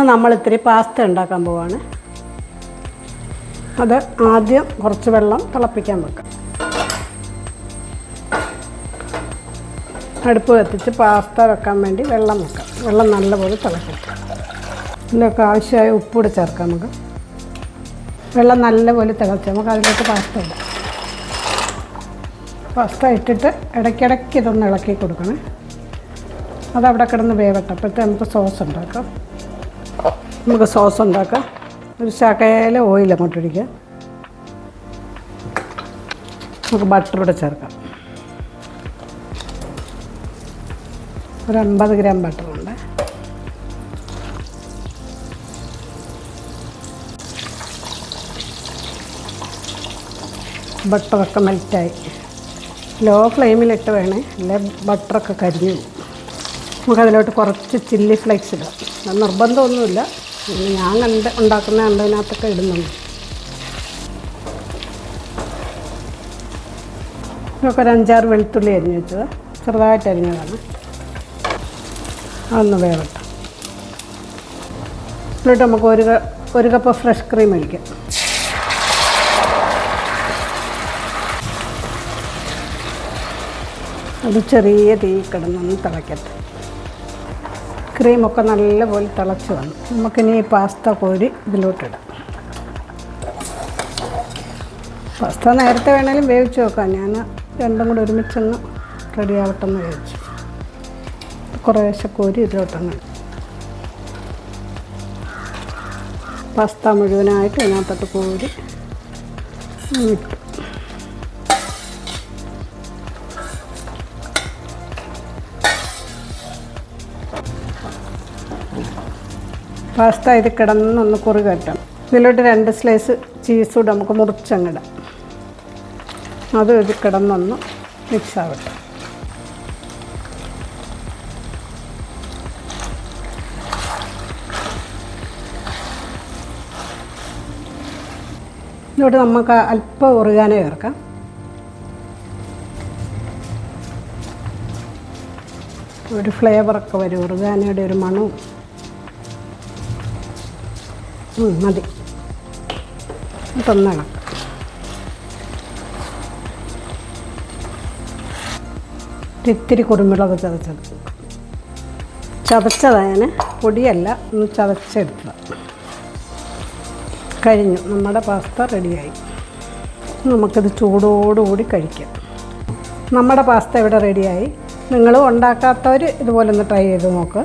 ഇന്ന് നമ്മൾ ഇത്തിരി പാസ്ത ഉണ്ടാക്കാൻ പോവാണ്. അത് ആദ്യം കുറച്ച് വെള്ളം തിളപ്പിക്കാൻ വെക്കാം. അടുപ്പ് കത്തിച്ച് പാസ്ത വെക്കാൻ വേണ്ടി വെള്ളം വെക്കാം. വെള്ളം നല്ലപോലെ തിളക്കട്ടെ. ഇതിലൊക്കെ ആവശ്യമായ ഉപ്പൂടെ ചേർക്കാം. നമുക്ക് വെള്ളം നല്ലപോലെ തിളച്ച് നമുക്ക് അതിലേക്ക് പാസ്ത ഇടാം. പാസ്ത ഇട്ടിട്ട് ഇടയ്ക്കിടയ്ക്ക് ഇതൊന്ന് ഇളക്കി കൊടുക്കണം. അതവിടെ കിടന്ന് വേവട്ടെ. അപ്പോഴത്തെ നമുക്ക് സോസ് ഉണ്ടാക്കാം. ഒരു ശകല ഓയിൽ അങ്ങോട്ട് ഒഴിക്കാം. നമുക്ക് ബട്ടർ കൂടെ ചേർക്കാം. ഒരു 50 ഗ്രാം ബട്ടറുണ്ട്. ബട്ടറൊക്കെ മെൽറ്റായി. ലോ ഫ്ലെയിമിലിട്ട് വേണേ, അല്ലെ ബട്ടറൊക്കെ കരിഞ്ഞു. നമുക്കതിലോട്ട് കുറച്ച് ചില്ലി ഫ്ലേക്സ് ഇടാം. അത് നിർബന്ധമൊന്നുമില്ല, ഞാൻ ഉണ്ടാക്കുന്ന കണ്ടതിനകത്തൊക്കെ ഇടുന്നുണ്ട്. ഇതൊക്കെ ഒരു 5-6 വെളുത്തുള്ളി അരിഞ്ഞ് വെച്ചത്, ചെറുതായിട്ട് അരിഞ്ഞതാണ്. അതൊന്ന് വേവട്ടെ. എന്നിട്ട് നമുക്ക് ഒരു കപ്പ് ഫ്രഷ് ക്രീം ഒഴിക്കാം. അത് ചെറിയ തീ കിടന്നൊന്ന് തിളയ്ക്കട്ടെ. ക്രീമൊക്കെ നല്ലപോലെ തിളച്ച് വന്നു. നമുക്കിനി ഈ പാസ്ത കോരി ഇതിലോട്ടിടാം. പാസ്ത നേരത്തെ വേണേലും വേവിച്ച് വെക്കാം. ഞാൻ രണ്ടും കൂടി ഒരുമിച്ചൊന്ന് റെഡി ആവട്ടെന്ന് വേവിച്ചു. കുറേശ്ശെ കോരി ഇതിലോട്ടൊന്ന് പാസ്ത മുഴുവനായിട്ട് ഇതിനകത്തോട്ട് കോരി ഇട്ടു. പാസ്ത ഇത് കിടന്നൊന്ന് കുറി കെട്ടണം. ഇതിലോട്ട് 2 സ്ലൈസ് ചീസ് കൂടെ നമുക്ക് മുറിച്ചങ്ങിടാം. അത് ഇത് കിടന്നൊന്ന് മിക്സ് ആവട്ടെ. ഇതിലോട്ട് നമുക്ക് അല്പം ഒറിഗാനോ ചേർക്കാം. ഒരു ഫ്ലേവറൊക്കെ വരും, ഒറിഗാനോയുടെ ഒരു മണവും. മതി. ഇതൊന്നിളക്കാം. ഇത്തിരി കുരുമുളക് ചതച്ചതാണ്, പൊടിയല്ല, ഒന്ന് ചതച്ചെടുത്തത്. കഴിഞ്ഞു. നമ്മുടെ പാസ്ത റെഡിയായി. നമുക്കിത് ചൂടോടുകൂടി കഴിക്കാം. നമ്മുടെ പാസ്ത ഇവിടെ റെഡിയായി. നിങ്ങളും ഉണ്ടാക്കാത്തവർ ഇതുപോലെ ഒന്ന് ട്രൈ ചെയ്ത് നോക്ക്.